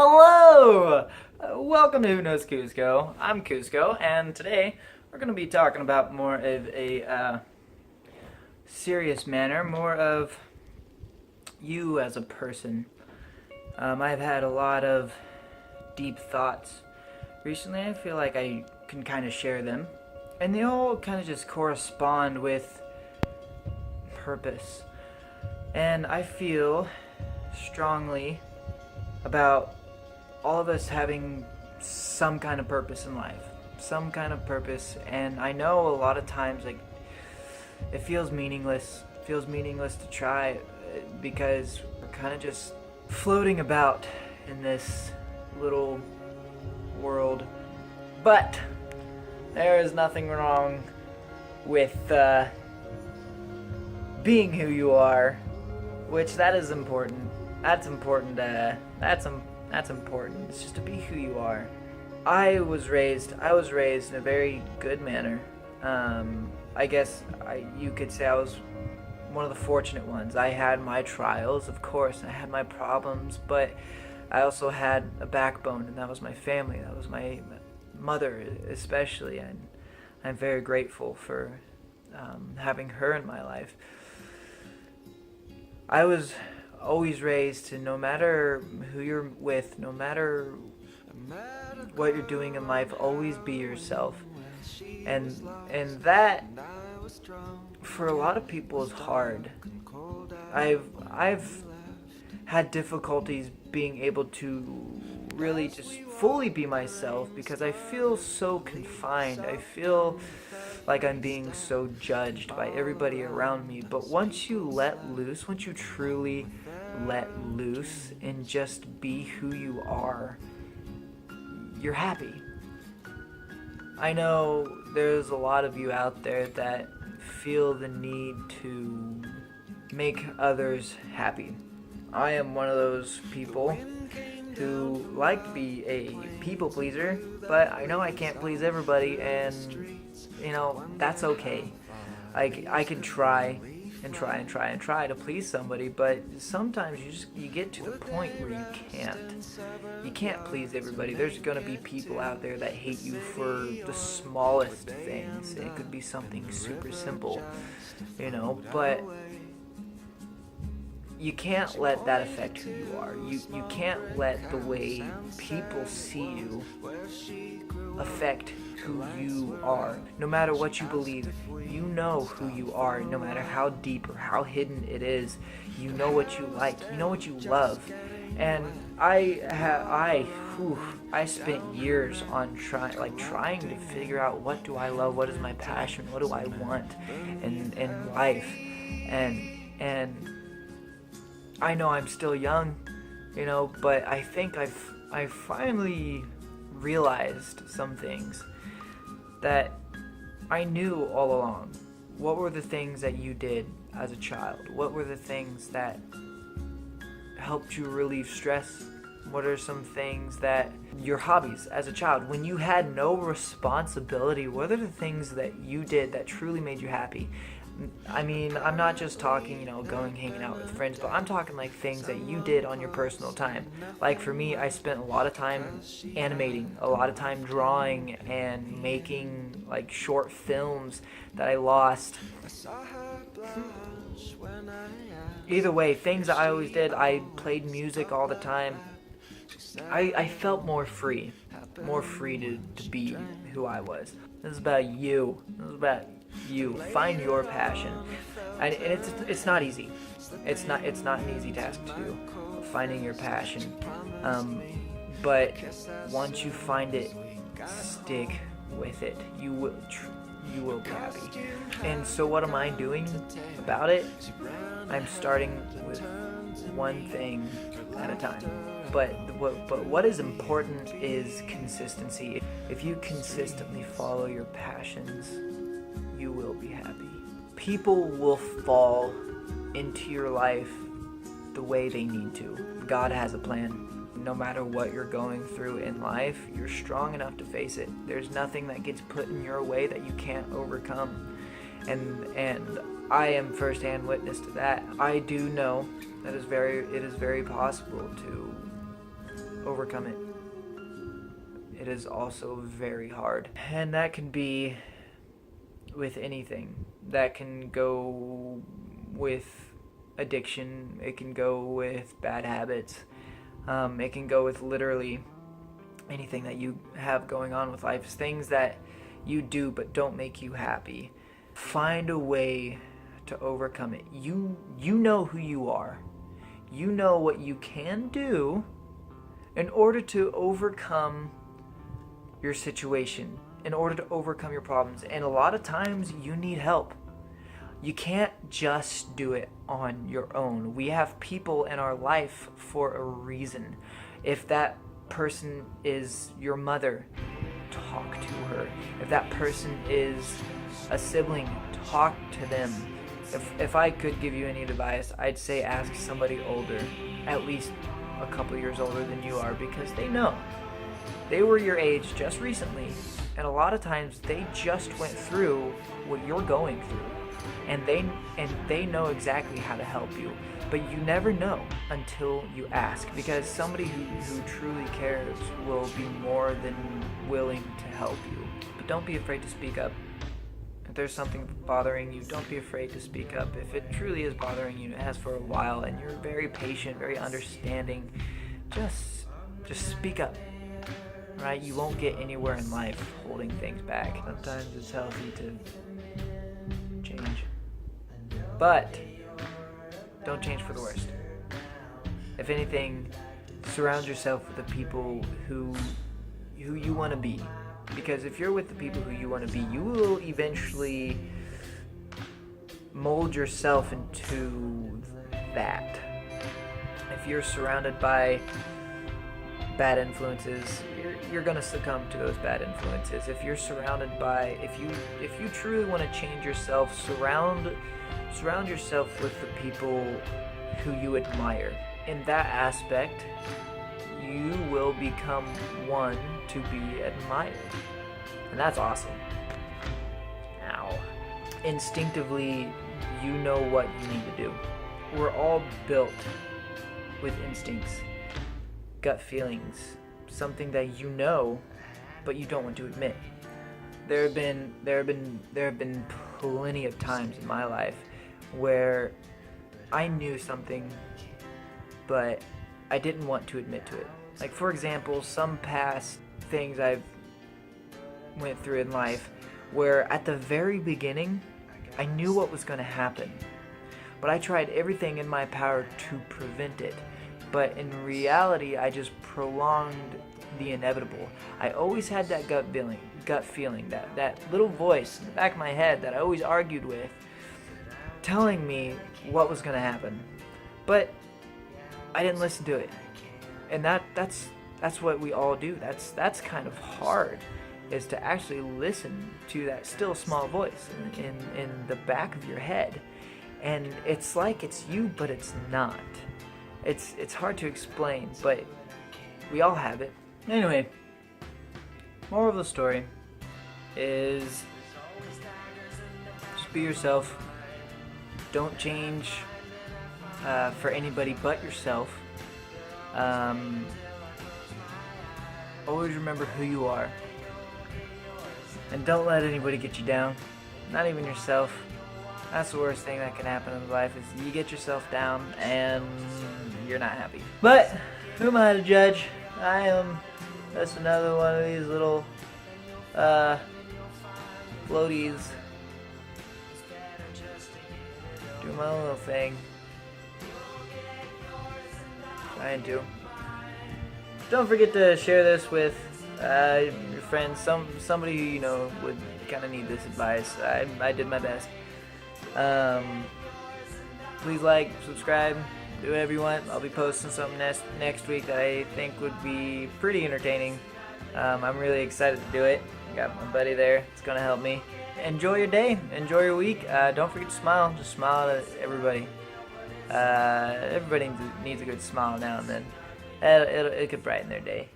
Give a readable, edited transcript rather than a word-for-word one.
Hello! Welcome to WhoKnowsKuzco. I'm Kuzco, and today we're going to be talking about more of a serious manner, more of you as a person. I've had a lot of deep thoughts recently. I feel like I can kind of share them, and they all kind of just correspond with purpose. And I feel strongly about all of us having some kind of purpose in life, and I know a lot of times like it feels meaningless to try because we're kind of just floating about in this little world. But there is nothing wrong with being who you are, which that is important. That's important. That's important. It's just to be who you are. I was raised in a very good manner. I guess you could say I was one of the fortunate ones. I had my trials, of course, and I had my problems, but I also had a backbone, and that was my family. That was my mother, especially, and I'm very grateful for having her in my life. I was always raised to, no matter who you're with, no matter what you're doing in life, always be yourself. And that for a lot of people is hard. I've had difficulties being able to really just fully be myself because I feel so confined. I feel like I'm being so judged by everybody around me. But once you let loose, once you truly let loose and just be who you are, you're happy. I know there's a lot of you out there that feel the need to make others happy. I am one of those people who like to be a people pleaser, but I know I can't please everybody, and that's okay. I can try to please somebody, but sometimes you get to the point where you can't please everybody. There's gonna be people out there that hate you for the smallest things. It could be something super simple, but you can't let that affect who you are. You can't let the way people see you affect who you are. No matter what you believe, you know who you are. No matter how deep or how hidden it is, you know what you like, you know what you love. And I spent years on trying to figure out, what do I love, what is my passion, what do I want in life, and I know I'm still young, but I think I finally realized some things that I knew all along. What were the things that you did as a child? What were the things that helped you relieve stress? What are some things that, your hobbies as a child, when you had no responsibility, what are the things that you did that truly made you happy? I mean, I'm not just talking, going hanging out with friends, but I'm talking like things that you did on your personal time. Like for me, I spent a lot of time animating, a lot of time drawing and making like short films that I lost. Either way, things that I always did. I played music all the time. I felt more free to be who I was. This is about you. Find your passion, and it's not easy. It's not an easy task to do, finding your passion. But once you find it, stick with it. You will be happy. And so, what am I doing about it? I'm starting with one thing at a time. But what is important is consistency. If you consistently follow your passions, you will be happy. People will fall into your life the way they need to. God has a plan. No matter what you're going through in life, you're strong enough to face it. There's nothing that gets put in your way that you can't overcome. And I am firsthand witness to that. I do know that it is very possible to overcome it. It is also very hard. And that can be with anything. That can go with addiction. It can go with bad habits. It can go with literally anything that you have going on with life. Things that you do but don't make you happy. Find a way to overcome it. You know who you are. You know what you can do in order to overcome your situation, in order to overcome your problems. And a lot of times you need help. You can't just do it on your own. We have people in our life for a reason. If that person is your mother, talk to her. If that person is a sibling, talk to them. If I could give you any advice, I'd say ask somebody older, at least a couple years older than you are, because they know. They were your age just recently, and a lot of times they just went through what you're going through, and they know exactly how to help you. But you never know until you ask, because somebody who truly cares will be more than willing to help you. But don't be afraid to speak up. If there's something bothering you, don't be afraid to speak up. If it truly is bothering you, it has for a while, and you're very patient, very understanding, just speak up. Right? You won't get anywhere in life holding things back. Sometimes it's healthy to change. But don't change for the worst. If anything, surround yourself with the people who you want to be. Because if you're with the people who you want to be, you will eventually mold yourself into that. If you're surrounded by bad influences, you're going to succumb to those bad influences. If you're surrounded by, if you truly want to change yourself, surround yourself with the people who you admire. In that aspect, you will become one to be admired. And that's awesome. Now, instinctively, you know what you need to do. We're all built with instincts, gut feelings, something that you know, but you don't want to admit. There have been plenty of times in my life where I knew something, but I didn't want to admit to it. Like, for example, some past things I've went through in life where at the very beginning I knew what was going to happen, but I tried everything in my power to prevent it. But in reality, I just prolonged the inevitable. I always had that gut feeling, that little voice in the back of my head that I always argued with, telling me what was going to happen. But I didn't listen to it. And that's what we all do. That's kind of hard, is to actually listen to that still small voice in the back of your head. And it's like it's you, but it's not. It's hard to explain, but we all have it. Anyway, moral of the story is just be yourself. Don't change for anybody but yourself. Always remember who you are. And don't let anybody get you down. Not even yourself. That's the worst thing that can happen in life, is you get yourself down and you're not happy. But who am I to judge? I am just another one of these little floaties. Do my own little thing. Trying to. Don't forget to share this with your friends, somebody who you know would kind of need this advice. I did my best. Please like, subscribe, do whatever you want. I'll be posting something next week that I think would be pretty entertaining. I'm really excited to do it. I got my buddy there. It's going to help me. Enjoy your day. Enjoy your week. Don't forget to smile. Just smile at everybody. Everybody needs a good smile now and then. It could brighten their day.